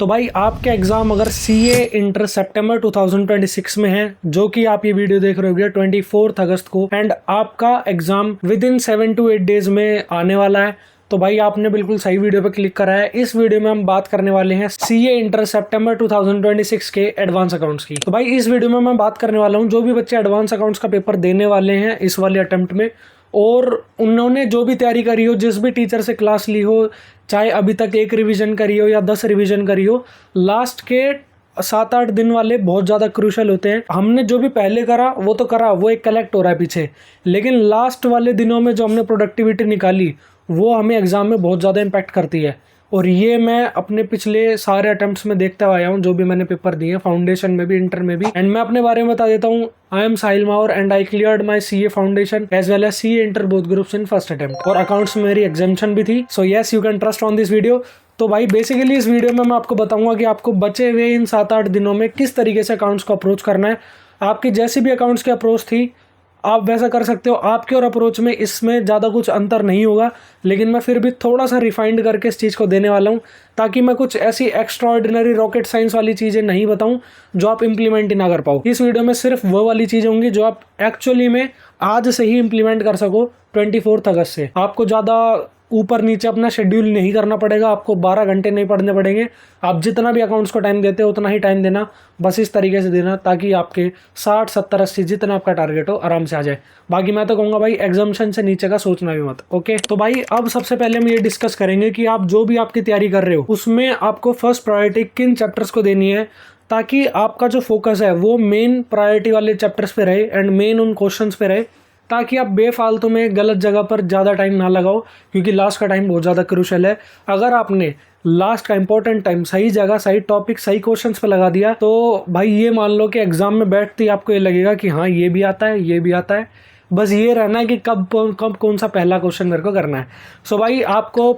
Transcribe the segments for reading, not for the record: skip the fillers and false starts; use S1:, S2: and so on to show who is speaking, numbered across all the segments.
S1: तो भाई आपका एग्ज़ाम अगर सीए इंटर सितंबर 2026 में है, जो कि आप ये वीडियो देख रहे होगे 24 अगस्त को, एंड आपका exam with in 7 to 8 days में आने वाला है, तो भाई आपने बिल्कुल सही वीडियो पे क्लिक करा है। इस वीडियो में हम बात करने वाले हैं सीए इंटर सितंबर 2026 के एडवांस अकाउंट्स की। तो भाई इस वीडियो में मैं बात करने वाला हूँ जो भी बच्चे एडवांस अकाउंट्स का पेपर देने वाले हैं इस वाले अटेम्प्ट में, और उन्होंने जो भी तैयारी करी हो, जिस भी टीचर से क्लास ली हो, चाहे अभी तक 1 रिवीजन करी हो या 10 रिवीजन करी हो, लास्ट के 7-8 दिन वाले बहुत ज़्यादा क्रूशल होते हैं। हमने जो भी पहले करा वो तो करा, वो एक कलेक्ट हो रहा है पीछे, लेकिन लास्ट वाले दिनों में जो हमने प्रोडक्टिविटी निकाली वो हमें एग्जाम में बहुत ज़्यादा इम्पैक्ट करती है। और ये मैं अपने पिछले सारे अटेम्प्ट्स में देखता आया हूँ, जो भी मैंने पेपर दिए, फाउंडेशन में भी, इंटर में भी। एंड मैं अपने बारे में बता देता हूँ, I am Sahil Mawar and I cleared my CA foundation as well as CA inter both groups in first attempt, और अकाउंट्स में मेरी एग्जामिशन भी थी। So yes, you can trust on this video. तो भाई बेसिकली इस वीडियो में मैं आपको बताऊंगा कि आपको बचे हुए इन 7-8 दिनों में किस तरीके से अकाउंट्स को अप्रोच करना है। आपकी जैसी भी अकाउंट्स की अप्रोच थी आप वैसा कर सकते हो। आपके और अप्रोच में इसमें ज़्यादा कुछ अंतर नहीं होगा, लेकिन मैं फिर भी थोड़ा सा रिफाइंड करके इस चीज़ को देने वाला हूँ, ताकि मैं कुछ ऐसी एक्स्ट्रा ऑर्डिनरी रॉकेट साइंस वाली चीज़ें नहीं बताऊँ जो आप इम्प्लीमेंट ही ना कर पाओ। इस वीडियो में सिर्फ वो वाली चीज़ें होंगी जो आप एक्चुअली में आज से ही इम्प्लीमेंट कर सको 24 अगस्त से। आपको ज़्यादा ऊपर नीचे अपना शेड्यूल नहीं करना पड़ेगा, आपको 12 घंटे नहीं पढ़ने पड़ेंगे। आप जितना भी अकाउंट्स को टाइम देते हो उतना ही टाइम देना, बस इस तरीके से देना ताकि आपके 60, 70, 80 जितना आपका टारगेट हो आराम से आ जाए। बाकी मैं तो कहूँगा भाई एग्जाम्शन से नीचे का सोचना भी मत। ओके, तो भाई अब सबसे पहले हम ये डिस्कस करेंगे कि आप जो भी आपकी तैयारी कर रहे हो उसमें आपको फर्स्ट प्रायोरिटी किन चैप्टर्स को देनी है, ताकि आपका जो फोकस है वो मेन प्रायोरिटी वाले चैप्टर्स पे रहे एंड मेन उन क्वेश्चंस पे रहे, ताकि आप बेफालतू में गलत जगह पर ज़्यादा टाइम ना लगाओ, क्योंकि लास्ट का टाइम बहुत ज़्यादा क्रूशल है। अगर आपने लास्ट का इंपॉर्टेंट टाइम सही जगह, सही टॉपिक, सही क्वेश्चंस पे लगा दिया, तो भाई ये मान लो कि एग्जाम में बैठते ही आपको ये लगेगा कि हाँ ये भी आता है, ये भी आता है। बस ये रहना है कि कब कौन सा पहला क्वेश्चन मेरे को करना है। सो भाई आपको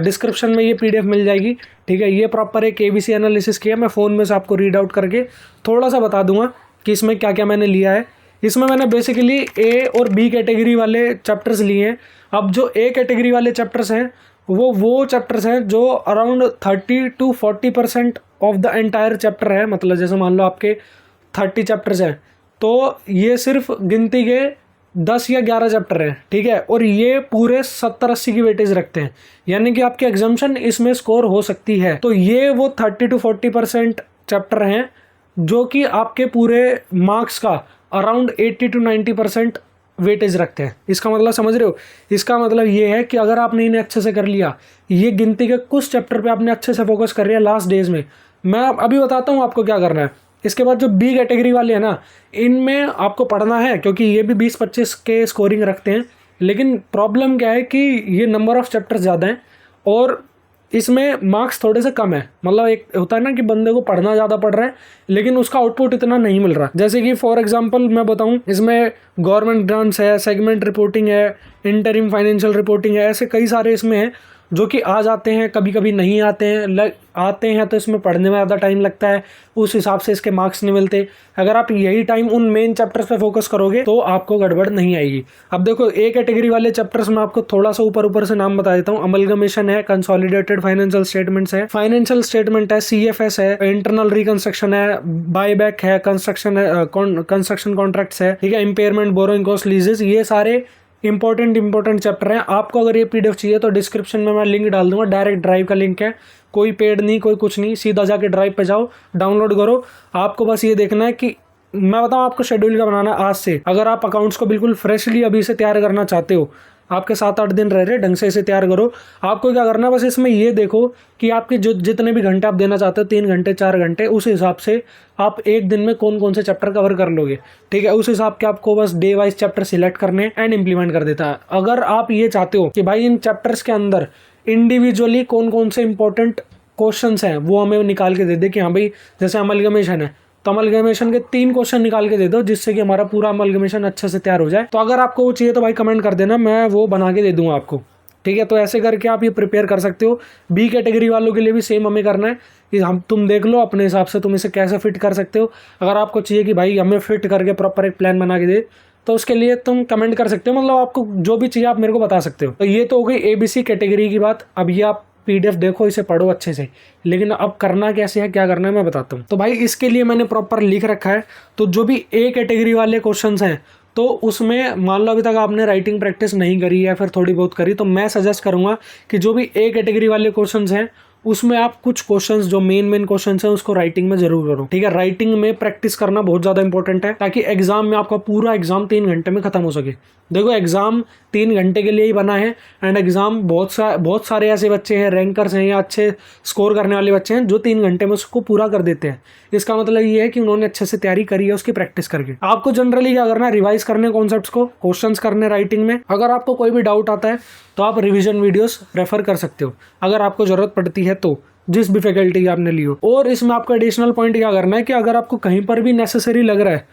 S1: डिस्क्रिप्शन में ये PDF मिल जाएगी, ठीक है। ये प्रॉपर एक ABC एनालिसिस किया, मैं फ़ोन में से आपको रीड आउट करके थोड़ा सा बता दूंगा कि इसमें क्या क्या मैंने लिया है। इसमें मैंने बेसिकली A और B कैटेगरी वाले चैप्टर्स लिए हैं। अब जो A कैटेगरी वाले चैप्टर्स हैं वो चैप्टर्स हैं जो around 30 to 40% of the entire chapter है। मतलब जैसे मान लो आपके 30 चैप्टर्स हैं, तो ये सिर्फ गिनती के 10 या 11 चैप्टर हैं, ठीक है। और ये पूरे 70-80 की वेटेज रखते हैं, यानी कि आपकी एग्जाम्शन इसमें स्कोर हो सकती है। तो ये वो 30 to 40% चैप्टर हैं जो कि आपके पूरे मार्क्स का अराउंड 80 to 90% वेटेज रखते हैं। इसका मतलब समझ रहे हो? इसका मतलब ये है कि अगर आपने इन्हें अच्छे से कर लिया, ये गिनती के कुछ चैप्टर पे आपने अच्छे से फोकस कर लिया लास्ट डेज में, मैं अभी बताता हूँ आपको क्या करना है। इसके बाद जो B कैटेगरी वाले हैं ना, इनमें आपको पढ़ना है, क्योंकि ये भी 20-25 के स्कोरिंग रखते हैं। लेकिन प्रॉब्लम क्या है कि ये नंबर ऑफ चैप्टर ज़्यादा हैं और इसमें मार्क्स थोड़े से कम है। मतलब एक होता है ना कि बंदे को पढ़ना ज़्यादा पड़ रहा है लेकिन उसका आउटपुट इतना नहीं मिल रहा। जैसे कि फॉर एग्जांपल मैं बताऊं, इसमें गवर्नमेंट ग्रांट्स है, सेगमेंट रिपोर्टिंग है, इंटरिम फाइनेंशियल रिपोर्टिंग है, ऐसे कई सारे इसमें हैं जो कि आ जाते हैं, कभी कभी नहीं आते हैं। आते हैं तो इसमें पढ़ने में ज़्यादा टाइम लगता है, उस हिसाब से इसके मार्क्स नहीं मिलते। अगर आप यही टाइम उन मेन चैप्टर्स पे फोकस करोगे तो आपको गड़बड़ नहीं आएगी। अब देखो A कैटेगरी वाले चैप्टर्स में आपको थोड़ा सा ऊपर से नाम बता देता हूँ। अमलगमेशन है, कंसोलिडेटेड फाइनेंशियल स्टेटमेंट्स है, फाइनेंशियल स्टेटमेंट है, CFS है, इंटरनल रिकंस्ट्रक्शन है, बायबैक है, कंस्ट्रक्शन कॉन्ट्रैक्ट्स है, ठीक है, इम्पेयरमेंट, बोरोइंग कॉस्ट, लीजेस, ये सारे इंपॉर्टेंट चैप्टर हैं। आपको अगर ये PDF चाहिए तो डिस्क्रिप्शन में मैं लिंक डाल दूंगा, डायरेक्ट ड्राइव का लिंक है, कोई पेड नहीं, कोई कुछ नहीं, सीधा जाके ड्राइव पे जाओ, डाउनलोड करो। आपको बस ये देखना है कि मैं बताऊँ आपको शेड्यूल का बनाना आज से। अगर आप अकाउंट्स को बिल्कुल फ्रेशली अभी से तैयार करना चाहते हो, आपके 7-8 दिन रह रहे, ढंग से इसे तैयार करो। आपको क्या करना है, बस इसमें ये देखो कि आपके जो जितने भी घंटे आप देना चाहते हो, 3 घंटे 4 घंटे, उस हिसाब से आप एक दिन में कौन कौन से चैप्टर कवर कर लोगे, ठीक है। उस हिसाब के आपको बस डे वाइज चैप्टर सिलेक्ट करने एंड इम्प्लीमेंट कर देता है। अगर आप ये चाहते हो कि भाई इन चैप्टर्स के अंदर इंडिविजुअली कौन कौन से इंपॉर्टेंट क्वेश्चंस हैं वो हमें निकाल के दे दे कि हाँ भाई जैसे अमलगमेशन है तो अमलगमेशन के 3 क्वेश्चन निकाल के दे दो, जिससे कि हमारा पूरा अमलगमेशन अच्छे से तैयार हो जाए। तो अगर आपको वो चाहिए तो भाई कमेंट कर देना, मैं वो बना के दे दूंगा आपको, ठीक है। तो ऐसे करके आप ये प्रिपेयर कर सकते हो। B कैटेगरी वालों के लिए भी सेम हमें करना है कि तुम देख लो अपने हिसाब से तुम इसे कैसे फिट कर सकते हो। अगर आपको चाहिए कि भाई हमें फिट करके प्रॉपर एक प्लान बना के दे, तो उसके लिए तुम कमेंट कर सकते हो। मतलब आपको जो भी चाहिए आप मेरे को बता सकते हो। तो ये तो हो गई ABC कैटेगरी की बात। अब ये आप PDF देखो, इसे पढ़ो अच्छे से। लेकिन अब करना कैसे है, क्या करना है, मैं बताता हूँ। तो भाई इसके लिए मैंने प्रॉपर लिख रखा है। तो जो भी A कैटेगरी वाले क्वेश्चंस हैं, तो उसमें मान लो अभी तक आपने राइटिंग प्रैक्टिस नहीं करी है, फिर थोड़ी बहुत करी, तो मैं सजेस्ट करूंगा कि जो भी A कैटेगरी वाले क्वेश्चंस हैं उसमें आप कुछ क्वेश्चंस जो मेन क्वेश्चंस हैं उसको राइटिंग में जरूर करो, ठीक है। राइटिंग में प्रैक्टिस करना बहुत ज्यादा इंपॉर्टेंट है, ताकि एग्जाम में आपका पूरा एग्जाम 3 घंटे में खत्म हो सके। देखो एग्जाम 3 घंटे के लिए ही बना है, एंड एग्जाम बहुत सारे ऐसे बच्चे हैं, रैंकर्स हैं या अच्छे स्कोर करने वाले बच्चे हैं जो 3 घंटे में उसको पूरा कर देते हैं। इसका मतलब ये है कि उन्होंने अच्छे से तैयारी करी है उसकी प्रैक्टिस करके। आपको जनरली क्या करना है, रिवाइज करने कॉन्सेप्ट्स को, क्वेश्चंस करने राइटिंग में। अगर आपको कोई भी डाउट आता है तो आप रिवीजन वीडियोस रेफर कर सकते हो अगर आपको जरूरत पड़ती है तो, जिस भी फैकल्टी आपने ली हो। और इसमें आपका एडिशनल पॉइंट क्या करना है कि अगर आपको कहीं पर भी नेसेसरी लग रहा है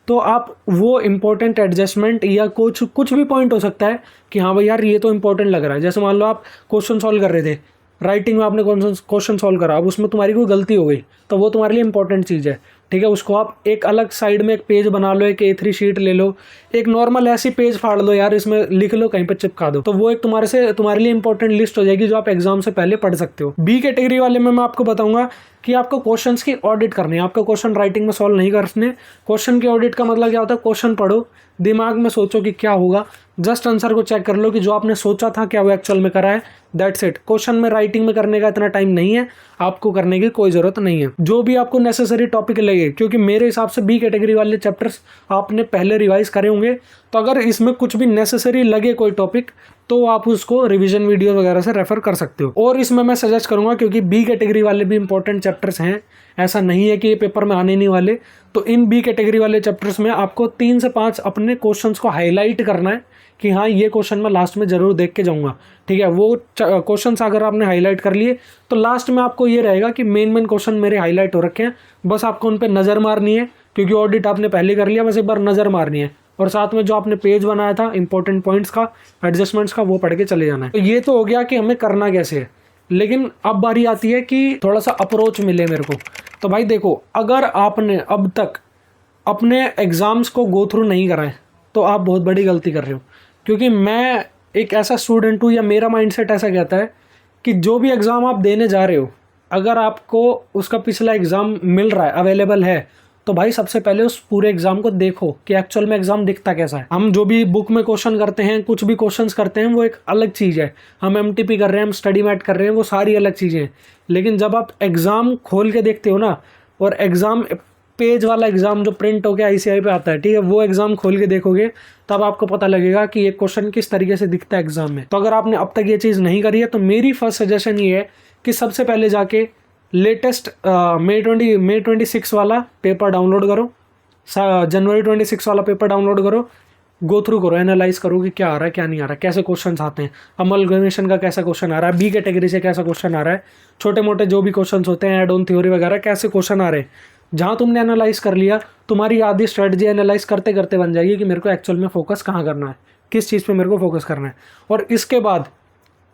S1: तो आप वो इंपॉर्टेंट एडजस्टमेंट या कुछ भी पॉइंट हो सकता है कि हाँ भाई यार ये तो इंपॉर्टेंट लग रहा है। जैसे मान लो आप क्वेश्चन सॉल्व कर रहे थे, राइटिंग में आपने क्वेश्चन सॉल्व करा, अब उसमें तुम्हारी कोई गलती हो गई तो वो तुम्हारे लिए इंपॉर्टेंट चीज़ है, ठीक है। उसको आप एक अलग साइड में एक पेज बना लो, एक A3 शीट ले लो, एक नॉर्मल ऐसी पेज फाड़ लो यार, इसमें लिख लो, कहीं पर चिपका दो, तो वो एक तुम्हारे लिए इंपॉर्टेंट लिस्ट हो जाएगी जो आप एग्जाम से पहले पढ़ सकते हो। B कैटेगरी वाले में मैं आपको बताऊंगा कि आपको क्वेश्चंस की ऑडिट करनी है। आपको क्वेश्चन राइटिंग में सॉल्व नहीं करने। क्वेश्चन की ऑडिट का मतलब क्या होता है, क्वेश्चन पढ़ो, दिमाग में सोचो कि क्या होगा, जस्ट आंसर को चेक कर लो कि जो आपने सोचा था क्या वो एक्चुअल में करा है, दैट्स इट। क्वेश्चन में राइटिंग में करने का इतना टाइम नहीं है, आपको करने की कोई जरूरत नहीं है। जो भी आपको नेसेसरी टॉपिक लगे, क्योंकि मेरे हिसाब से B कैटेगरी वाले चैप्टर्स आपने पहले रिवाइज करे होंगे, तो अगर इसमें कुछ भी नेसेसरी लगे कोई टॉपिक तो आप उसको रिवीजन वीडियो वगैरह से रेफर कर सकते हो। और इसमें मैं सजेस्ट करूंगा, क्योंकि B कैटेगरी वाले भी इंपॉर्टेंट चैप्टर्स हैं, ऐसा नहीं है कि ये पेपर में आने नहीं वाले, तो इन B कैटेगरी वाले चैप्टर्स में आपको 3 से 5 अपने क्वेश्चंस को हाईलाइट करना है कि हाँ ये क्वेश्चन मैं लास्ट में जरूर देख के जाऊंगा, ठीक है। वो क्वेश्चंस अगर आपने हाईलाइट कर लिए तो लास्ट में आपको ये रहेगा कि मेन क्वेश्चन मेरे हाईलाइट हो रखे हैं, बस आपको उन पर नज़र मारनी है, क्योंकि ऑडिट आपने पहले कर लिया, बस एक बार नज़र मारनी है। और साथ में जो आपने पेज बनाया था इंपॉर्टेंट पॉइंट्स का, एडजस्टमेंट्स का, वो पढ़ के चले जाना है। तो ये तो हो गया कि हमें करना कैसे है, लेकिन अब बारी आती है कि थोड़ा सा अप्रोच मिले मेरे को। तो भाई देखो, अगर आपने अब तक अपने एग्ज़ाम्स को गो थ्रू नहीं करा है तो आप बहुत बड़ी गलती कर रहे हो। क्योंकि मैं एक ऐसा स्टूडेंट हूँ, या मेरा माइंडसेट ऐसा कहता है कि जो भी एग्ज़ाम आप देने जा रहे हो, अगर आपको उसका पिछला एग्ज़ाम मिल रहा है, अवेलेबल है, तो भाई सबसे पहले उस पूरे एग्जाम को देखो कि एक्चुअल में एग्जाम दिखता कैसा है। हम जो भी बुक में क्वेश्चन करते हैं, कुछ भी क्वेश्चंस करते हैं, वो एक अलग चीज़ है। हम MTP कर रहे हैं, हम स्टडी मैट कर रहे हैं, वो सारी अलग चीज़ें हैं। लेकिन जब आप एग्ज़ाम खोल के देखते हो ना, और एग्ज़ाम पेज वाला एग्ज़ाम जो प्रिंट होकर ICI पे आता है, ठीक है, वो एग्ज़ाम खोल के देखोगे तब आपको पता लगेगा कि ये क्वेश्चन किस तरीके से दिखता है एग्ज़ाम में। तो अगर आपने अब तक ये चीज़ नहीं करी है तो मेरी फर्स्ट सजेशन ये है कि सबसे पहले जाके लेटेस्ट May 26 वाला पेपर डाउनलोड करो, January 26 वाला पेपर डाउनलोड करो, गो थ्रू करो, एनालाइज करो कि क्या आ रहा है क्या नहीं आ रहा है, कैसे क्वेश्चंस आते हैं, अमलगमेशन का कैसा क्वेश्चन आ रहा है, B कैटेगरी से कैसा क्वेश्चन आ रहा है, छोटे मोटे जो भी क्वेश्चंस होते हैं, एड ऑन थ्योरी वगैरह, कैसे क्वेश्चन आ रहे हैं। जहाँ तुमने एनालाइज कर लिया, तुम्हारी आधी स्ट्रेटजी एनालाइज करते करते बन जाएगी कि मेरे को एक्चुअल में फोकस कहाँ करना है, किस चीज़ पे मेरे को फोकस करना है। और इसके बाद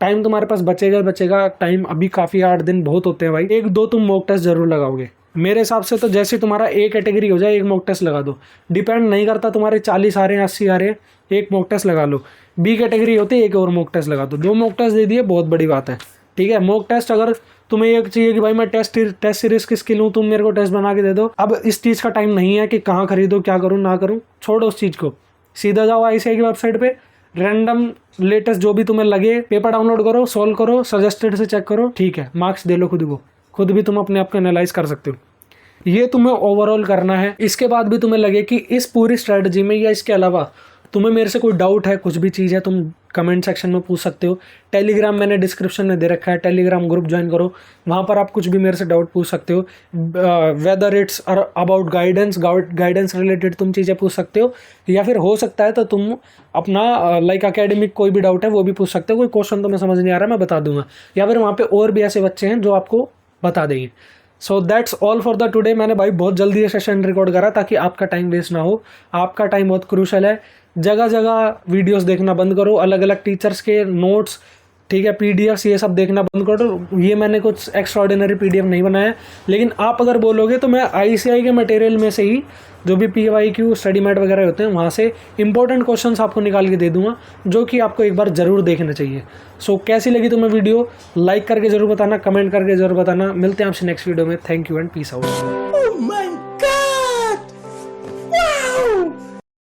S1: टाइम तुम्हारे पास बचेगा टाइम, अभी काफ़ी 8 दिन बहुत होते हैं भाई, 1-2 तुम मॉक टेस्ट जरूर लगाओगे। मेरे हिसाब से तो जैसे तुम्हारा A कैटेगरी हो जाए, एक मॉक टेस्ट लगा दो, डिपेंड नहीं करता तुम्हारे 40 आ रहे हैं 80 आ रहे हैं, एक मॉक टेस्ट लगा लो। B कैटेगरी होती है, एक और मॉक टेस्ट लगा दो, 2 मॉक टेस्ट दे दिए, बहुत बड़ी बात है, ठीक है। मॉक टेस्ट अगर तुम्हें ये चाहिए कि भाई मैं टेस्ट सीरीज की स्किल हूँ, तुम मेरे को टेस्ट बना के दे दो, अब इस चीज़ का टाइम नहीं है कि कहाँ खरीदो, क्या करूँ ना करूँ, छोड़ो उस चीज़ को, सीधा जाओ ICI की वेबसाइट पे, रैंडम लेटेस्ट जो भी तुम्हें लगे पेपर डाउनलोड करो, सॉल्व करो, सजेस्टेड से चेक करो, ठीक है, मार्क्स दे लो खुद को, खुद भी तुम अपने आप को एनालाइज कर सकते हो। ये तुम्हें ओवरऑल करना है। इसके बाद भी तुम्हें लगे कि इस पूरी स्ट्रेटजी में या इसके अलावा तुम्हें मेरे से कोई डाउट है, कुछ भी चीज़ है, तुम कमेंट सेक्शन में पूछ सकते हो। टेलीग्राम मैंने डिस्क्रिप्शन में दे रखा है, टेलीग्राम ग्रुप ज्वाइन करो, वहाँ पर आप कुछ भी मेरे से डाउट पूछ सकते हो। Whether it's about guidance related तुम चीज़ें पूछ सकते हो, या फिर हो सकता है तो तुम अपना लाइक अकेडमिक कोई भी डाउट है वो भी पूछ सकते हो। कोई क्वेश्चन तुम्हें समझ नहीं आ रहा मैं बता दूंगा, या फिर वहाँ पर और भी ऐसे बच्चे हैं जो आपको बता देंगे। So that's all for the today. मैंने भाई बहुत जल्दी ये सेशन रिकॉर्ड करा ताकि आपका टाइम वेस्ट ना हो, आपका टाइम बहुत क्रूशल है। जगह जगह वीडियोस देखना बंद करो, अलग अलग टीचर्स के नोट्स, ठीक है, पीडीएफ ये सब देखना बंद कर दो। ये मैंने कुछ एक्स्ट्राऑर्डिनरी पीडीएफ नहीं बनाया है, लेकिन आप अगर बोलोगे तो मैं आईसीआई के मटेरियल में से ही जो भी पीवाईक्यू स्टडी मैट वगैरह होते हैं वहाँ से इंपॉर्टेंट क्वेश्चंस आपको निकाल के दे दूंगा, जो कि आपको एक बार ज़रूर देखना चाहिए। सो कैसी लगी तुम्हें वीडियो, लाइक करके ज़रूर बताना, कमेंट करके ज़रूर बताना। मिलते हैं आपसे नेक्स्ट वीडियो में। Thank you and peace out.